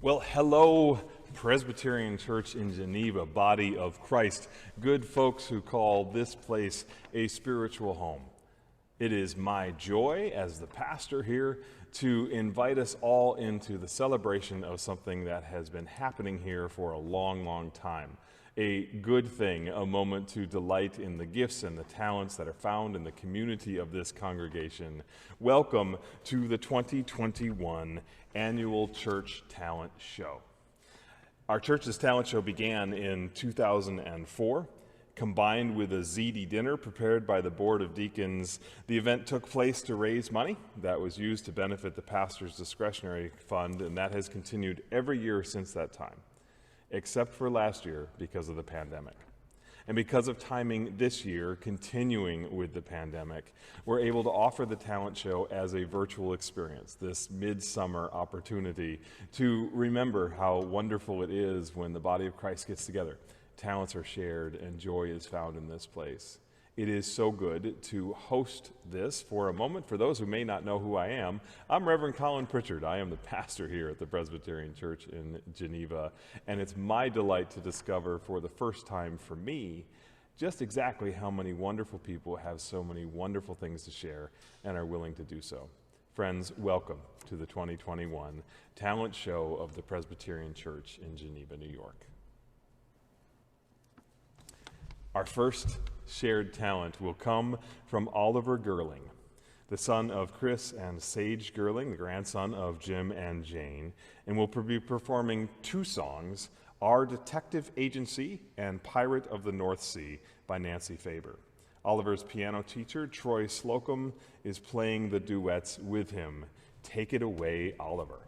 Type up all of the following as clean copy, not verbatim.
Well, hello, Presbyterian Church in Geneva, body of Christ, good folks who call this place a spiritual home. It is my joy as the pastor here to invite us all into the celebration of something that has been happening here for a long, long time. A good thing, a moment to delight in the gifts and the talents that are found in the community of this congregation. Welcome to the 2021 Annual Church Talent Show. Our church's talent show began in 2004. Combined with a ziti dinner prepared by the Board of Deacons, the event took place to raise money that was used to benefit the pastor's discretionary fund, and that has continued every year since that time, except for last year because of the pandemic. And because of timing this year, continuing with the pandemic, we're able to offer the talent show as a virtual experience, this midsummer opportunity to remember how wonderful it is when the body of Christ gets together. Talents are shared and joy is found in this place. It is so good to host this for a moment. For those who may not know who I am, I'm Reverend Colin Pritchard. I am the pastor here at the Presbyterian Church in Geneva, and it's my delight to discover for the first time for me just exactly how many wonderful people have so many wonderful things to share and are willing to do so. Friends, welcome to the 2021 Talent Show of the Presbyterian Church in Geneva, New York. Our first shared talent will come from Oliver Gerling, the son of Chris and Sage Gerling, the grandson of Jim and Jane, and will be performing two songs, Our Detective Agency and Pirate of the North Sea by Nancy Faber. Oliver's piano teacher, Troy Slocum, is playing the duets with him. Take it away, Oliver.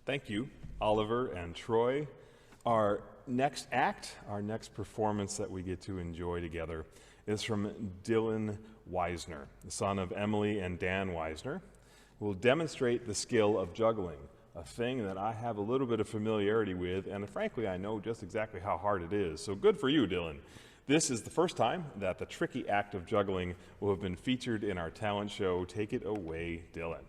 Thank you, Oliver and Troy. Our next act, our next performance that we get to enjoy together is from Dylan Weissner, the son of Emily and Dan Weissner, who will demonstrate the skill of juggling, a thing that I have a little bit of familiarity with, and frankly, I know just exactly how hard it is. So good for you, Dylan. This is the first time that the tricky act of juggling will have been featured in our talent show. Take it away, Dylan.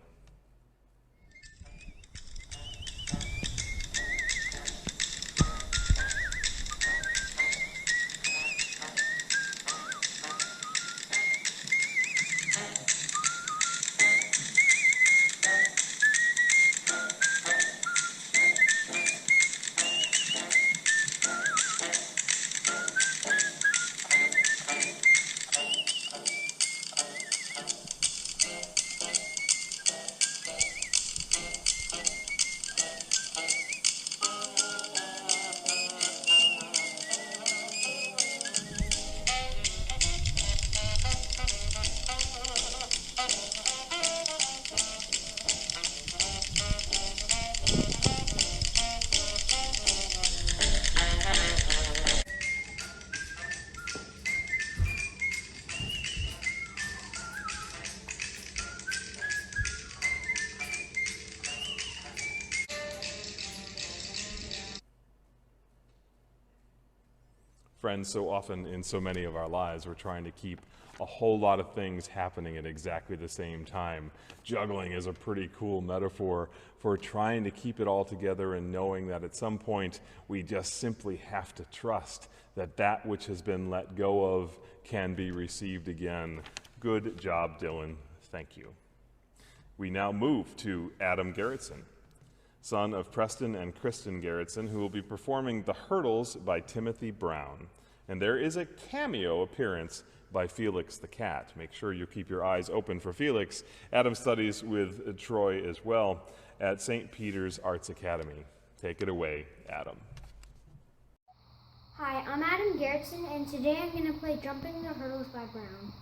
friends, so often in so many of our lives, we're trying to keep a whole lot of things happening at exactly the same time. Juggling is a pretty cool metaphor for trying to keep it all together and knowing that at some point we just simply have to trust that that which has been let go of can be received again. Good job, Dylan. Thank you. We now move to Adam Garretson, son of Preston and Kristen Garretson, who will be performing The Hurdles by Timothy Brown. And there is a cameo appearance by Felix the cat. Make sure you keep your eyes open for Felix. Adam studies with Troy as well at St. Peter's Arts Academy. Take it away, Adam. Hi, I'm Adam Garretson, and today I'm going to play Jumping the Hurdles by Brown.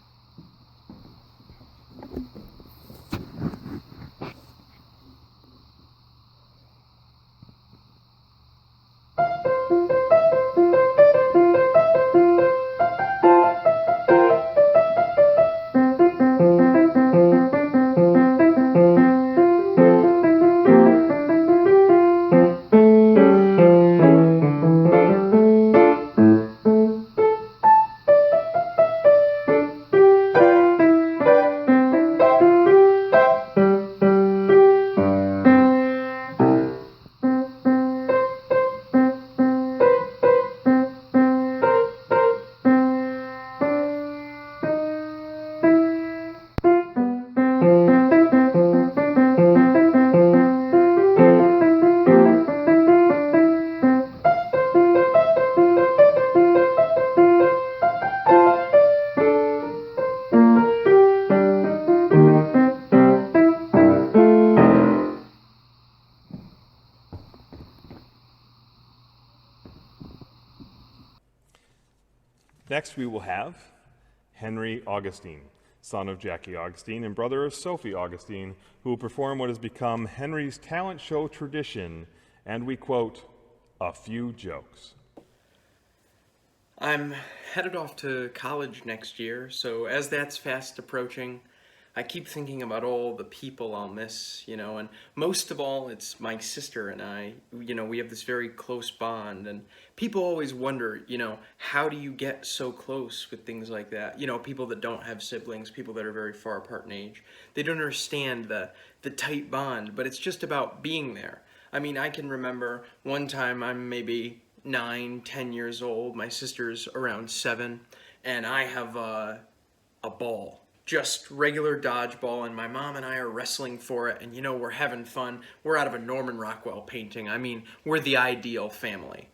Next, we will have Henry Augustine, son of Jackie Augustine and brother of Sophie Augustine, who will perform what has become Henry's talent show tradition, and we quote, "a few jokes." I'm headed off to college next year, so as that's fast approaching, I keep thinking about all the people I'll miss, and most of all, it's my sister and I. We have this very close bond, and people always wonder, how do you get so close with things like that? People that don't have siblings, people that are very far apart in age, they don't understand the tight bond, but it's just about being there. I mean, I can remember one time I'm maybe 9, 10 years old, my sister's around 7, and I have a ball. Just regular dodgeball, and my mom and I are wrestling for it, and we're having fun. We're out of a Norman Rockwell painting. I mean, we're the ideal family.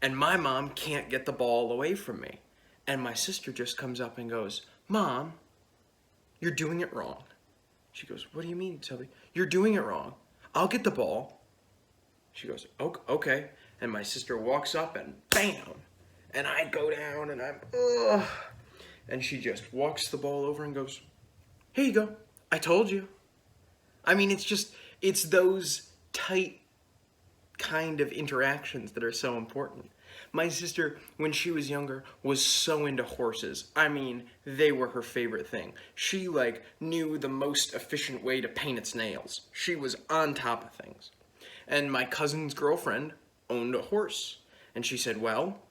And my mom can't get the ball away from me. And my sister just comes up and goes, "Mom, you're doing it wrong." She goes, "What do you mean, Toby?" "You're doing it wrong. I'll get the ball." She goes, "Okay." And my sister walks up and bam! And I go down and I'm, ugh. And she just walks the ball over and goes, "Here you go. I told you." I mean, it's those tight kind of interactions that are so important. My sister, when she was younger, was so into horses. I mean, they were her favorite thing. She, knew the most efficient way to paint its nails. She was on top of things. And my cousin's girlfriend owned a horse. And she said, "Well,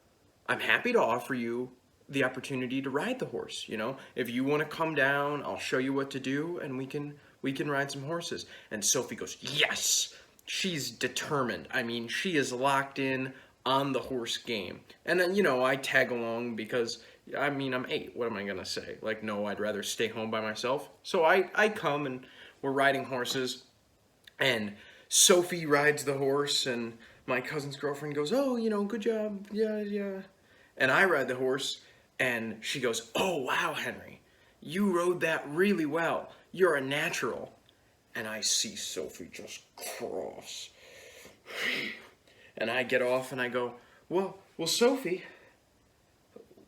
I'm happy to offer you the opportunity to ride the horse. If you want to come down, I'll show you what to do, and we can ride some horses." And Sophie goes, "Yes!" She's determined. I mean, she is locked in on the horse game. And then, I tag along because, I'm 8. What am I going to say? No, I'd rather stay home by myself. So I come, and we're riding horses, and Sophie rides the horse, and my cousin's girlfriend goes, "Oh, good job. Yeah. And I ride the horse, and she goes, "Oh, wow, Henry, you rode that really well. You're a natural." And I see Sophie just cross. And I get off and I go, well, Sophie,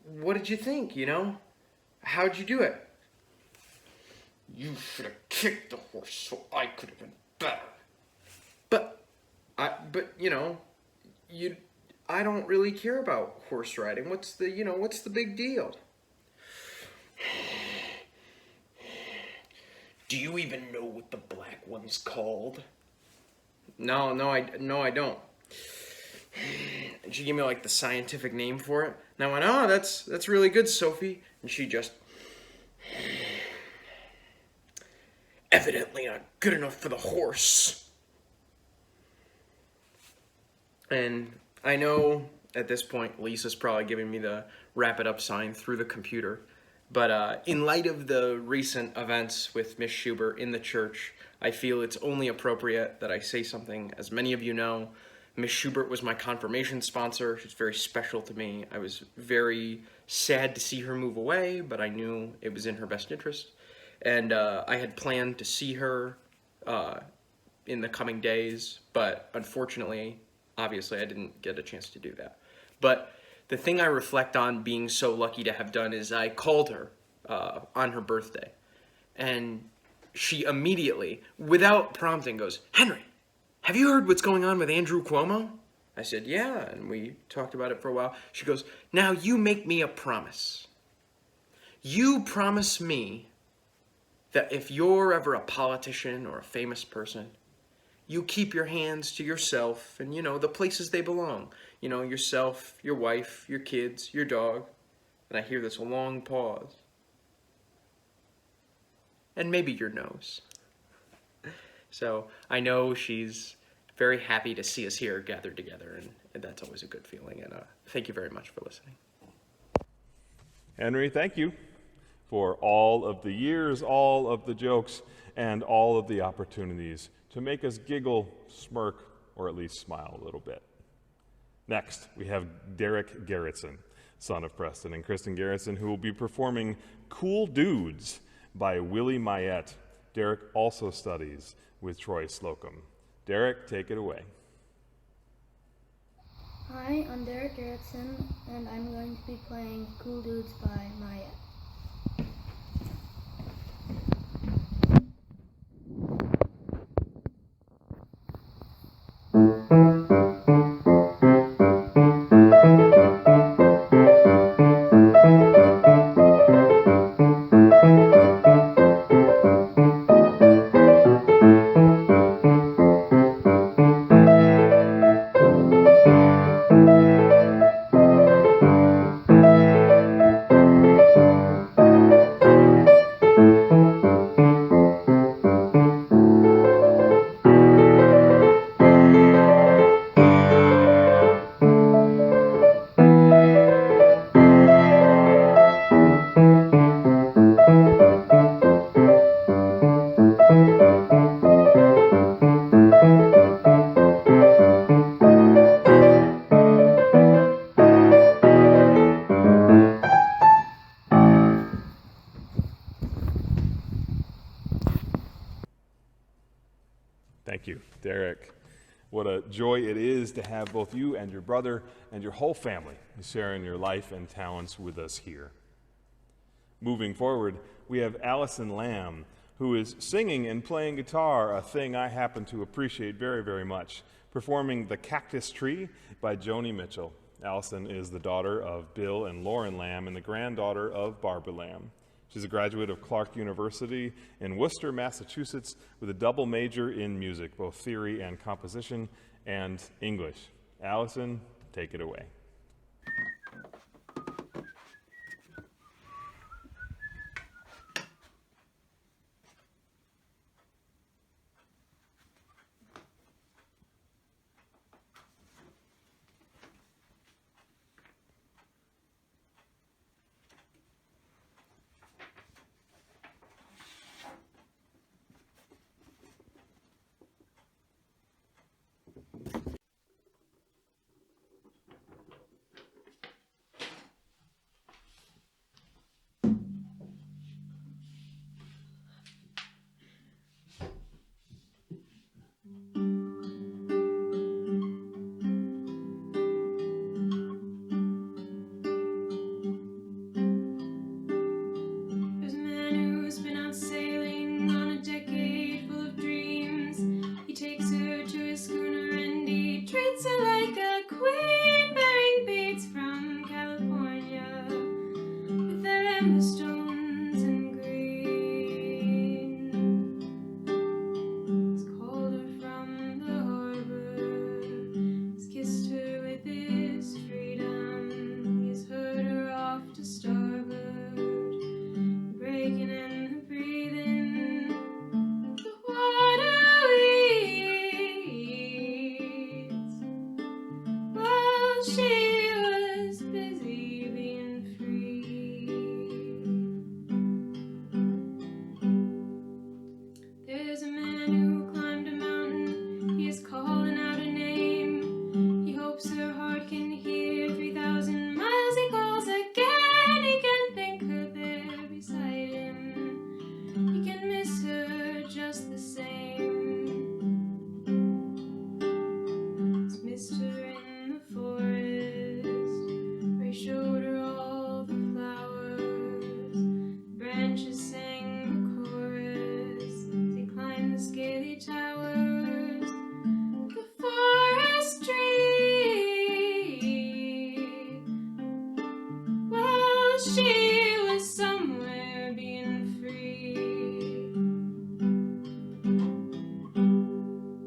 what did you think, How'd you do it?" "You should have kicked the horse so I could have been better." I don't really care about horse riding. What's the big deal? "Do you even know what the black one's called?" No, I don't." And she gave me the scientific name for it. And I went, oh, that's really good, Sophie. And she just, evidently not good enough for the horse. And I know at this point Lisa's probably giving me the wrap it up sign through the computer. But in light of the recent events with Miss Schubert in the church, I feel it's only appropriate that I say something. As many of you know, Miss Schubert was my confirmation sponsor. She's very special to me. I was very sad to see her move away, but I knew it was in her best interest. And I had planned to see her in the coming days, but unfortunately, obviously, I didn't get a chance to do that. But the thing I reflect on being so lucky to have done is I called her on her birthday. And she immediately, without prompting, goes, Henry, have you heard what's going on with Andrew Cuomo? I said, yeah, and we talked about it for a while. She goes, now you make me a promise. You promise me that if you're ever a politician or a famous person, you keep your hands to yourself and, the places they belong. Yourself, your wife, your kids, your dog. And I hear this long pause. And maybe your nose. So I know she's very happy to see us here gathered together, and that's always a good feeling. And thank you very much for listening. Henry, thank you for all of the years, all of the jokes, and all of the opportunities to make us giggle, smirk, or at least smile a little bit. Next, we have Derek Garretson, son of Preston and Kristen Garretson, who will be performing Cool Dudes by Willie Mayette. Derek also studies with Troy Slocum. Derek, take it away. Hi, I'm Derek Garretson, and I'm going to be playing Cool Dudes by Mayette. Thank you, Derek. What a joy it is to have both you and your brother and your whole family sharing your life and talents with us here. Moving forward, we have Alison Lamb, who is singing and playing guitar, a thing I happen to appreciate very, very much, performing The Cactus Tree by Joni Mitchell. Alison is the daughter of Bill and Lauren Lamb and the granddaughter of Barbara Lamb. She's a graduate of Clark University in Worcester, Massachusetts, with a double major in music, both theory and composition, and English. Alison, take it away. Kissed her with his freedom. He's heard he was somewhere being free.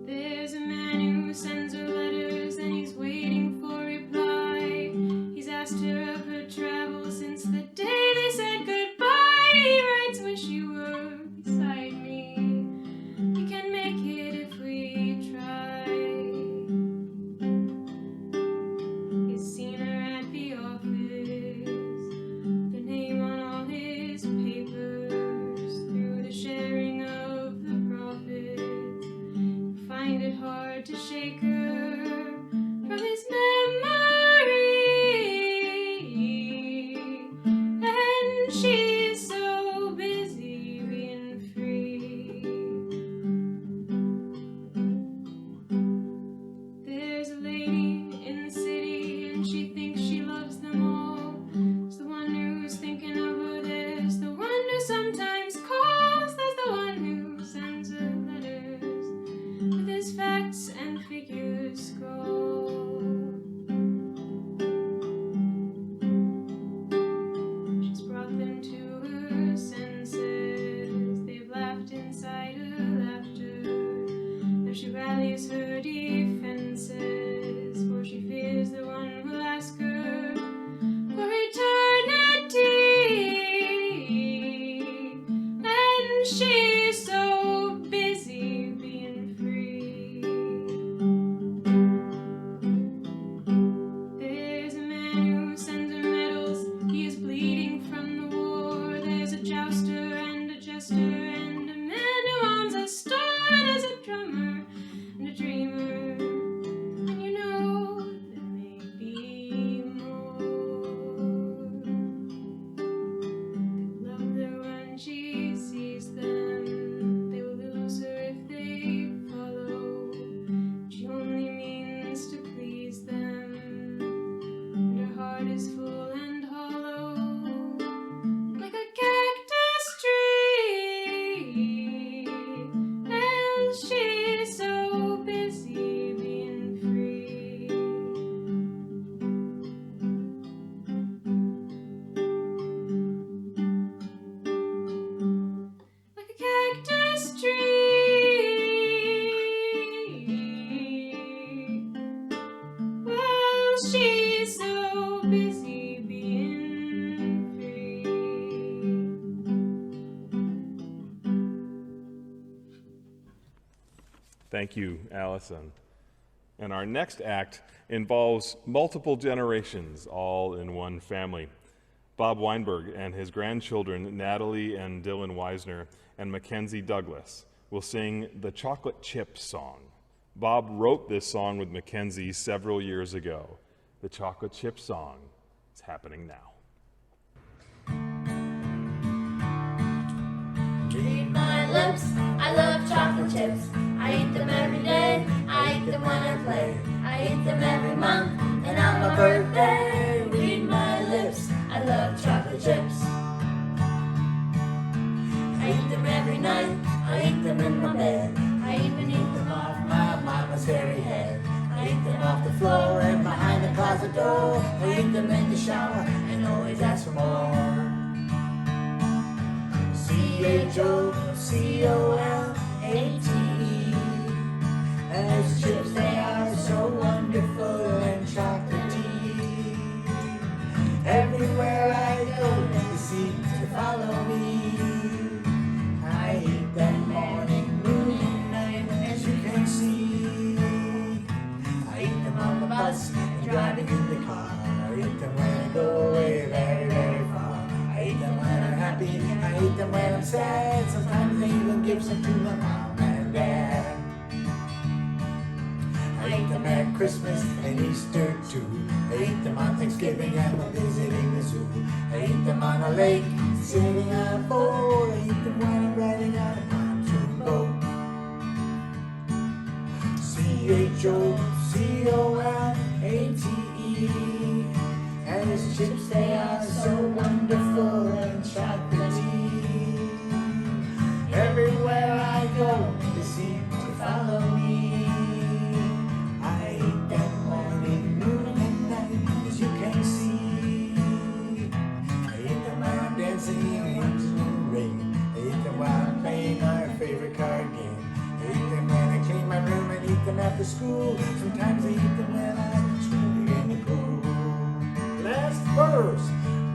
There's a man who sends her letters and he's waiting for reply. He's asked her of her travels since the day they said goodbye. He writes, wish you were beside me. We can make it if we try. He's seen her at the office, the name on all his papers. Through the sharing of the profits, find it hard to shake her from his memory. And she's so busy being free. There's a lady in the city and she thinks she loves them all. There's the one who's thinking of her, there's the one who sometimes calls, there's the one who sends her letters with his facts and figures scrawled. She's brought them to her senses, they've laughed inside her laughter. Now she rallies her defenses, for she fears the one will ask her for eternity. And she's so busy being free. There's a man who sends her medals, he is bleeding from the war. There's a jouster and a jester and a man who owns a store. There's a drummer and a dreamer, and you know there may be more. They love her when she sees them, they will lose her if they follow. She only means to please them, and her heart is full and hollow, like a cactus tree. And she's so busy being free. Like a cactus tree. Well, she's so busy being free. Thank you, Alison. And our next act involves multiple generations, all in one family. Bob Weinberg and his grandchildren, Natalie and Dylan Weissner and Mackenzie Douglas, will sing the Chocolate Chip Song. Bob wrote this song with Mackenzie several years ago. The Chocolate Chip Song is happening now. Read my lips, I love chocolate chips. I eat them every day, I eat them when I play. I eat them every month, and on my birthday. Read my lips, I love chocolate chips. I eat them every night, I eat them in my bed. I even eat them off my mama's hairy head. I eat them off the floor and behind the closet door. I eat them in the shower and always ask for more. C-H-O-C-O-L-A-T-E. As chips they are so wonderful and chocolatey. Everywhere I go, they seem to follow me. I eat them morning, noon, and night, as you can see. I eat them on the bus and driving in the car. I eat them when I go away very, very far. I eat them when I'm happy, I eat them when I'm sad. Sometimes I even give some to my mom and dad. I eat them at Christmas and Easter too. I eat them on Thanksgiving and while visiting the zoo. I eat them on a lake, sitting on a boat. I eat them when I'm riding on a pontoon boat. C-H-O-C-O-L-A-T-E. As chips they are so wonderful and chocolatey. Everywhere I go, they seem to follow me. I eat them morning, noon, and night, as you can see. I eat them singing hymns in the rain. I eat them while I'm playing my favorite card game. I eat them when I clean my room and eat them after school. Sometimes I eat them when I'm swimming in the pool. Last verse,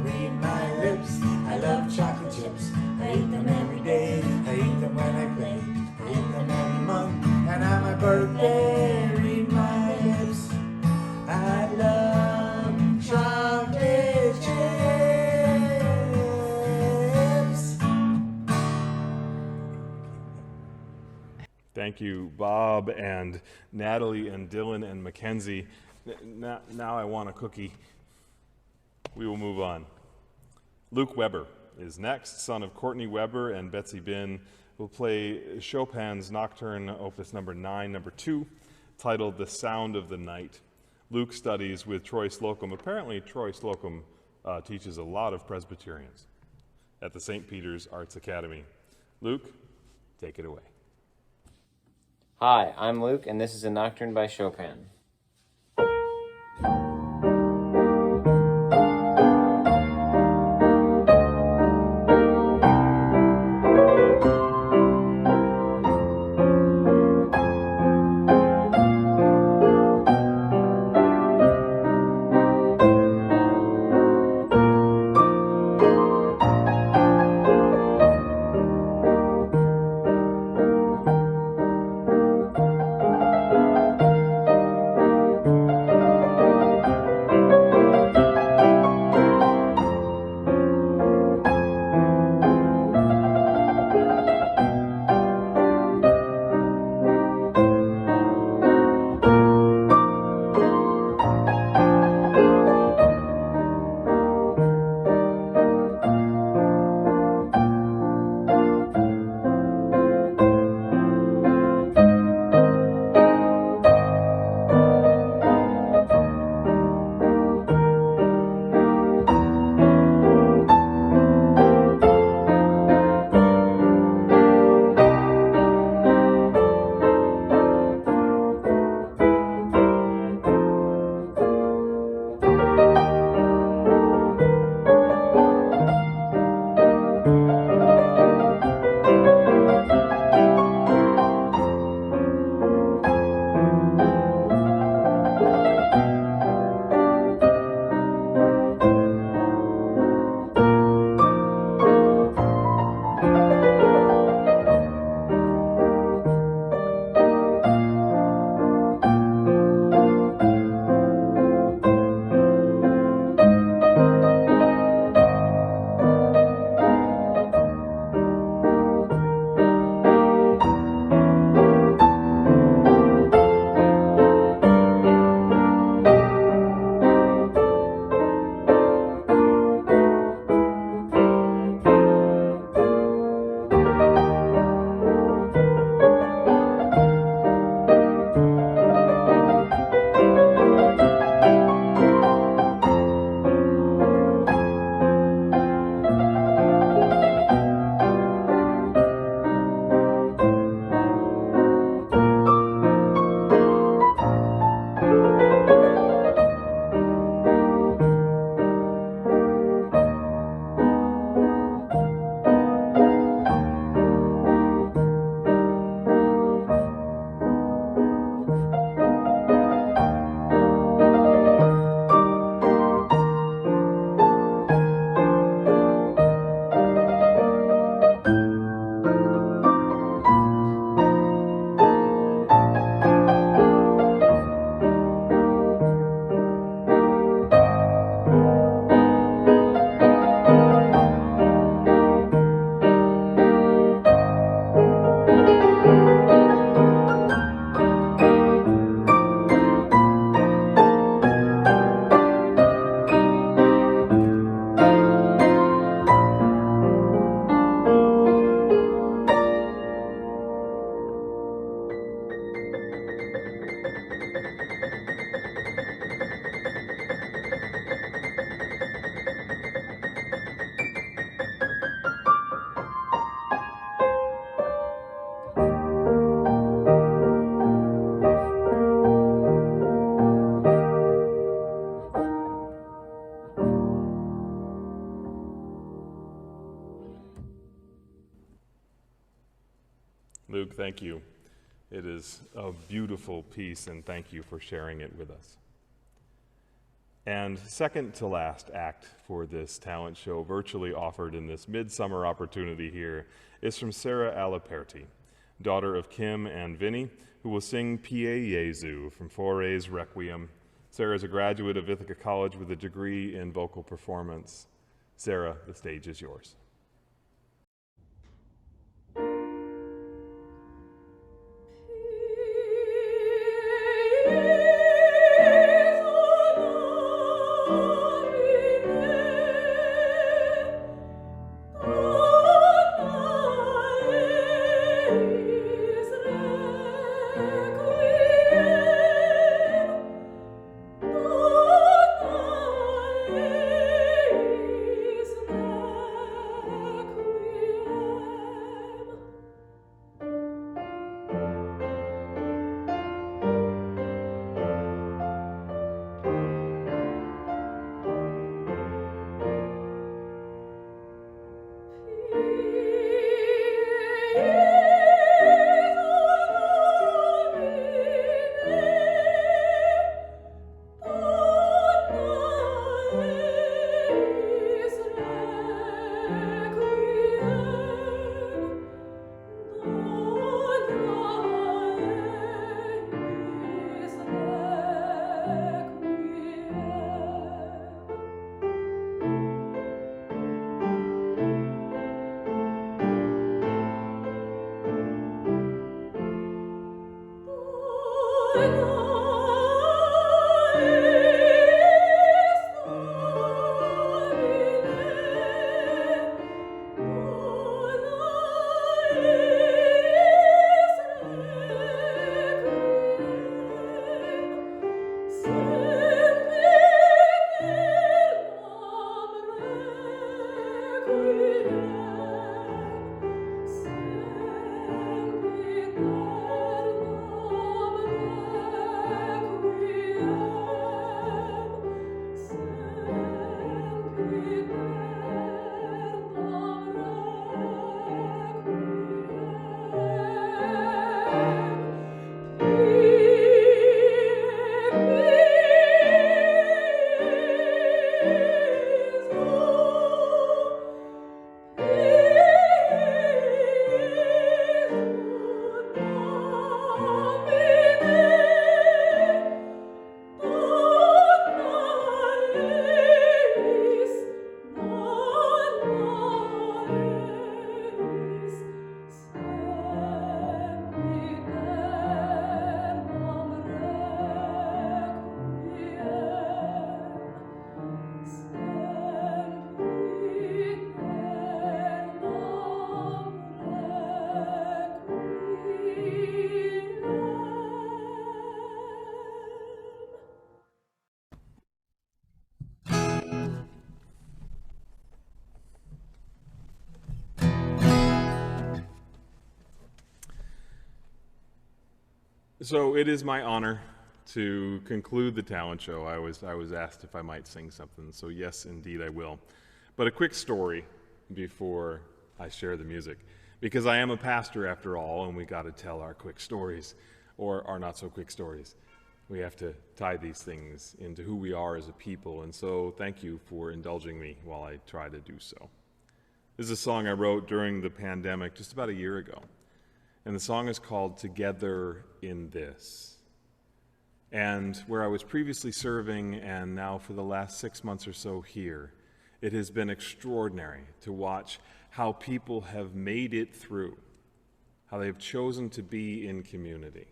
read my lips. I love chocolate chips. I eat them every day. I eat them when I play. I eat them every month. And on my birthday, read my lips. I love chocolate chips. Thank you, Bob and Natalie and Dylan and Mackenzie. Now I want a cookie. We will move on. Luke Weber is next, son of Courtney Weber and Betsy Bin, will play Chopin's Nocturne, Opus number 9, number 2, titled The Sound of the Night. Luke studies with Troy Slocum. Apparently, Troy Slocum teaches a lot of Presbyterians at the St. Peter's Arts Academy. Luke, take it away. Hi, I'm Luke, and this is a Nocturne by Chopin. Luke, thank you. It is a beautiful piece, and thank you for sharing it with us. And second to last act for this talent show, virtually offered in this midsummer opportunity here, is from Sarah Aleperti, daughter of Kim and Vinny, who will sing Pie Jesu from Fauré's Requiem. Sarah is a graduate of Ithaca College with a degree in vocal performance. Sarah, the stage is yours. So it is my honor to conclude the talent show. I was asked if I might sing something, so yes, indeed I will. But a quick story before I share the music, because I am a pastor after all, and we got to tell our quick stories, or our not so quick stories. We have to tie these things into who we are as a people, and so thank you for indulging me while I try to do so. This is a song I wrote during the pandemic just about a year ago. And the song is called Together in This. And where I was previously serving, and now for the last 6 months or so here, it has been extraordinary to watch how people have made it through, how they have chosen to be in community,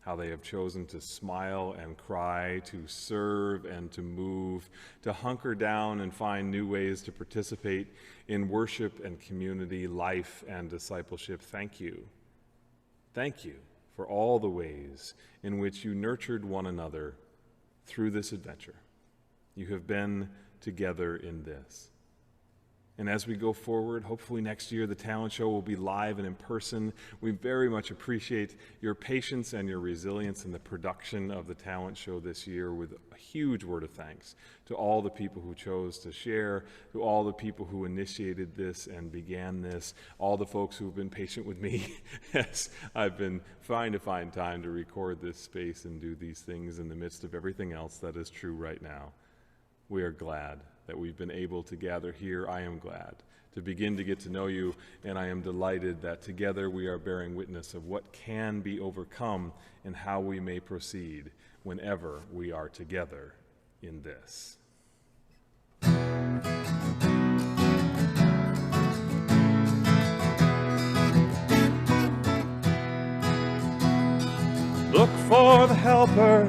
how they have chosen to smile and cry, to serve and to move, to hunker down and find new ways to participate in worship and community, life and discipleship. Thank you. Thank you for all the ways in which you nurtured one another through this adventure. You have been together in this. And as we go forward, hopefully next year the talent show will be live and in person. We very much appreciate your patience and your resilience in the production of the talent show this year, with a huge word of thanks to all the people who chose to share, to all the people who initiated this and began this, all the folks who have been patient with me as I've been trying to find time to record this space and do these things in the midst of everything else that is true right now. We are glad that we've been able to gather here. I am glad to begin to get to know you, and I am delighted that together we are bearing witness of what can be overcome and how we may proceed whenever we are together in this. Look for the helpers,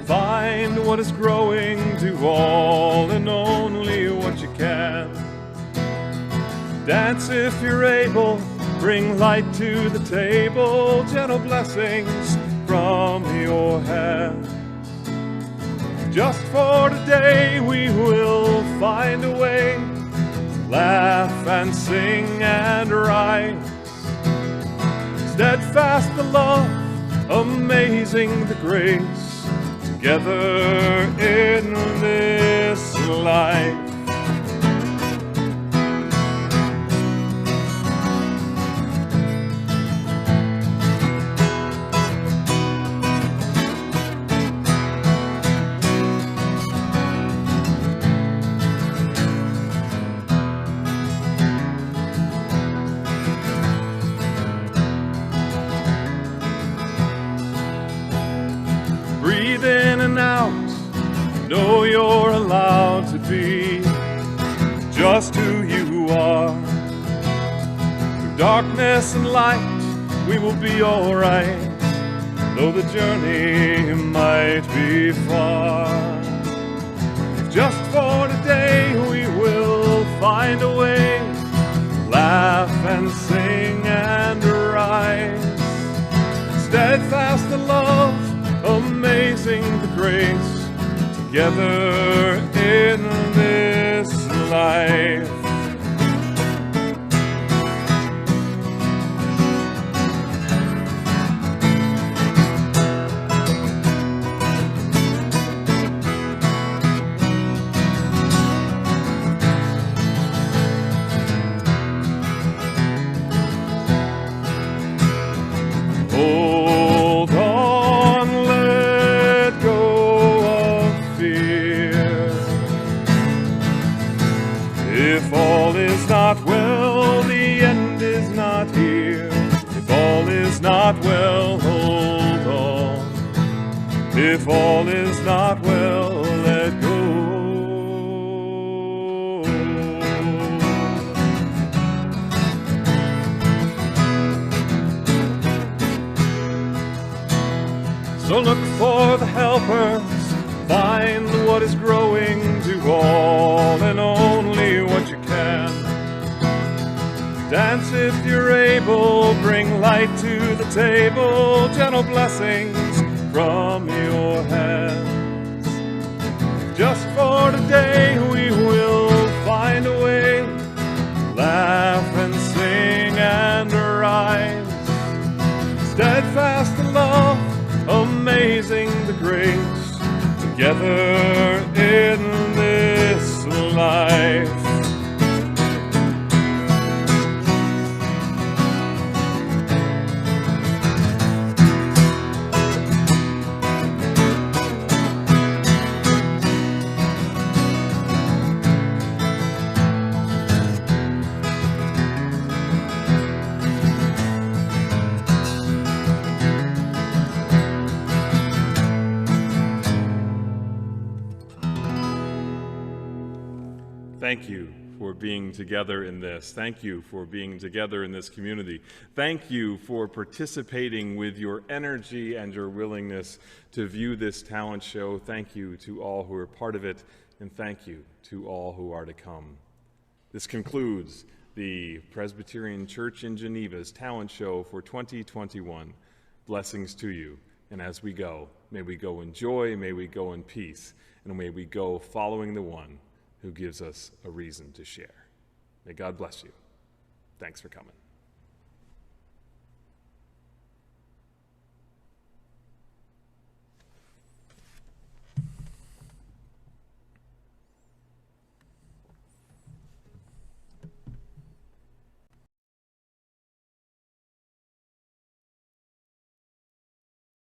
find what is growing, do all and only what you can. Dance if you're able, bring light to the table, gentle blessings from your hand. Just for today we will find a way, laugh and sing and rise. Steadfast the love, amazing the grace, together in this life. Breathe in and out, know you're allowed to be just who you are. Through darkness and light, we will be alright, though the journey might be far. Just for today we will find a way, laugh and sing and rise. Steadfast the love, amazing the grace, together in this life. Hold on, let go of fear. If all is not well, the end is not here. If all is not well, hold on. If all is not well, let go. So look for the helpers, find what is growing, do all and only what you can. Dance if you're able, bring light to the table, gentle blessings from your hands. Just for today we will find a way, laugh and sing and rise. Steadfast the love, amazing the grace, together in this life. Thank you for being together in this. Thank you for being together in this community. Thank you for participating with your energy and your willingness to view this talent show. Thank you to all who are part of it, and thank you to all who are to come. This concludes the Presbyterian Church in Geneva's talent show for 2021. Blessings to you, and as we go, may we go in joy, may we go in peace, and may we go following the one who gives us a reason to share. May God bless you. Thanks for coming.